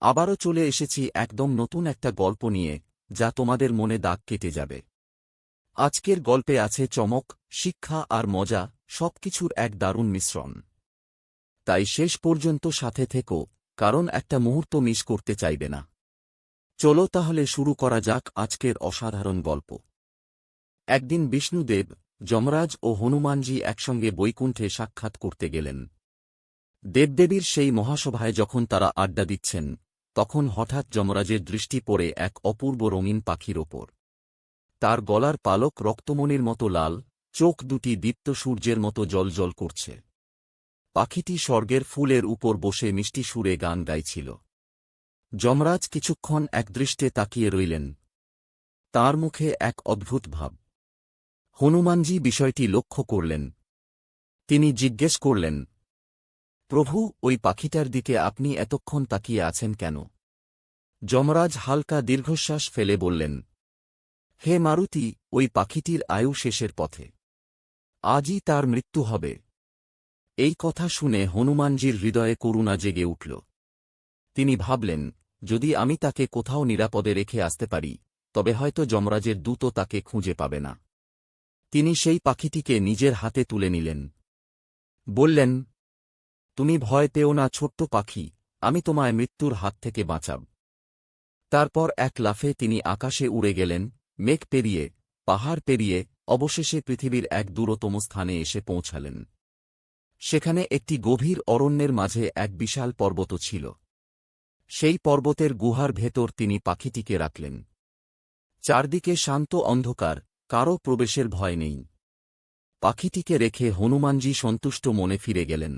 আবারও চলে এসেছি একদম নতুন একটা গল্প নিয়ে, যা তোমাদের মনে দাগ কেটে যাবে। আজকের গল্পে আছে চমক, শিক্ষা আর মজা, সবকিছুর এক দারুণ মিশ্রণ। তাই শেষ পর্যন্ত সাথে থেকো, কারণ একটা মুহূর্ত মিস করতে চাইবে না। চলো তাহলে শুরু করা যাক আজকের অসাধারণ গল্প। একদিন বিষ্ণুদেব, যমরাজ ও হনুমানজি একসঙ্গে বৈকুণ্ঠে সাক্ষাৎ করতে গেলেন। দেবদেবীর সেই মহাসভায় যখন তারা আড্ডা দিচ্ছেন, তখন হঠাৎ যমরাজের দৃষ্টি পড়ে এক অপূর্ব রঙিন পাখির ওপর। তার গলার পালক রক্তমণির মতো লাল, চোখ দুটি দীপ্ত সূর্যের মতো জ্বলজ্বল করছে। পাখিটি স্বর্গের ফুলের উপর বসে মিষ্টি সুরে গান গাইছিল। যমরাজ কিছুক্ষণ একদৃষ্টে তাকিয়ে রইলেন। তাঁর মুখে এক অদ্ভুত ভাব। হনুমানজি বিষয়টি লক্ষ্য করলেন। তিনি জিজ্ঞেস করলেন, প্রভু, ওই পাখিটার দিকে আপনি এতক্ষণ তাকিয়ে আছেন কেন? যমরাজ হালকা দীর্ঘশ্বাস ফেলে বললেন, হে মারুতি, ওই পাখিটির আয়ু শেষের পথে। আজই তার মৃত্যু হবে। এই কথা শুনে হনুমানজির হৃদয়ে করুণা জেগে উঠল। তিনি ভাবলেন, যদি আমি তাকে কোথাও নিরাপদে রেখে আসতে পারি, তবে হয়তো যমরাজের দূতও তাকে খুঁজে পাবে না। তিনি সেই পাখিটিকে নিজের হাতে তুলে নিলেন। বললেন, তুমি ভয় পেও না ছোট্ট পাখি, আমি তোমায় মৃত্যুর হাত থেকে বাঁচাব। তারপর এক লাফে তিনি আকাশে উড়ে গেলেন, মেঘ পেরিয়ে, পাহাড় পেরিয়ে, অবশেষে পৃথিবীর এক দূরতম স্থানে এসে পৌঁছালেন। সেখানে একটি গভীর অরণ্যের মাঝে এক বিশাল পর্বত ছিল। সেই পর্বতের গুহার ভেতর তিনি পাখিটিকে রাখলেন। চারদিকে শান্ত অন্ধকার, কারও প্রবেশের ভয় নেই। পাখিটিকে রেখে হনুমানজি সন্তুষ্ট মনে ফিরে গেলেন।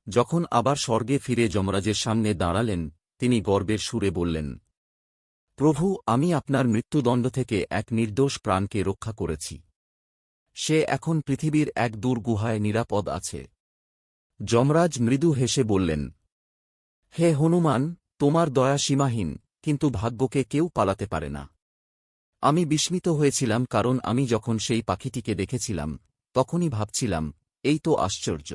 যখন আবার স্বর্গে ফিরে যমরাজের সামনে দাঁড়ালেন, তিনি গর্বের সুরে বললেন, প্রভু, আমি আপনার মৃত্যুদণ্ড থেকে এক নির্দোষ প্রাণকে রক্ষা করেছি। সে এখন পৃথিবীর এক দূর গুহায় নিরাপদ আছে। যমরাজ মৃদু হেসে বললেন, হে হনুমান, তোমার দয়া সীমাহীন, কিন্তু ভাগ্যকে কেউ পালাতে পারে না। আমি বিস্মিত হয়েছিলাম, কারণ আমি যখন সেই পাখিটিকে দেখেছিলাম, তখনই ভাবছিলাম, এই তো আশ্চর্য।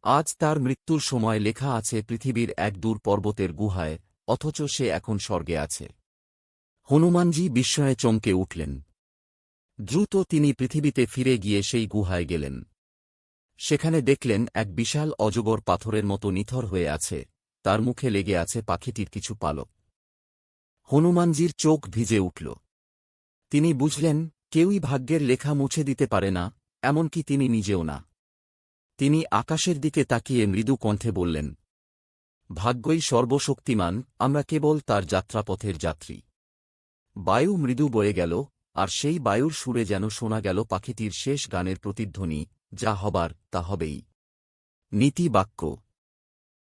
আজ তার মৃত্যুর সময় লেখা আছে পৃথিবীর এক দূর পর্বতের গুহায়, অথচ সে এখন স্বর্গে আছে। হনুমানজি বিস্ময়ে চমকে উঠলেন। দ্রুত তিনি পৃথিবীতে ফিরে গিয়ে সেই গুহায় গেলেন। সেখানে দেখলেন এক বিশাল অজগর পাথরের মতো নিথর হয়ে আছে, তার মুখে লেগে আছে পাখিটির কিছু পালক। হনুমানজির চোখ ভিজে উঠল। তিনি বুঝলেন, কেউই ভাগ্যের লেখা মুছে দিতে পারে না, এমনকি তিনি নিজেও না। তিনি আকাশের দিকে তাকিয়ে মৃদু কণ্ঠে বললেন, ভাগ্যই সর্বশক্তিমান, আমরা কেবল তার যাত্রাপথের যাত্রী। বায়ু মৃদু বয়ে গেল, আর সেই বায়ুর সুরে যেন শোনা গেল পাখিটির শেষ গানের প্রতিধ্বনি, যা হবার তা হবেই। নীতি বাক্য।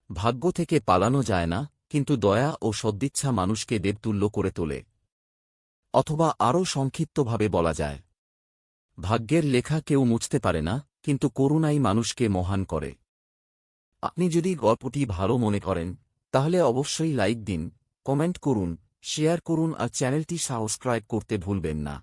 ভাগ্য থেকে পালানো যায় না, কিন্তু দয়া ও সদ্দিচ্ছা মানুষকে দেবতুল্য করে তোলে। অথবা আরও সংক্ষিপ্তভাবে বলা যায়, ভাগ্যের লেখা কেউ মুছতে পারে না, কিন্তু করুণাই মানুষকে মহান করে। আপনি যদি গল্পটি ভালো মনে করেন, তাহলে অবশ্যই লাইক দিন, কমেন্ট করুন, শেয়ার করুন আর চ্যানেলটি সাবস্ক্রাইব করতে ভুলবেন না।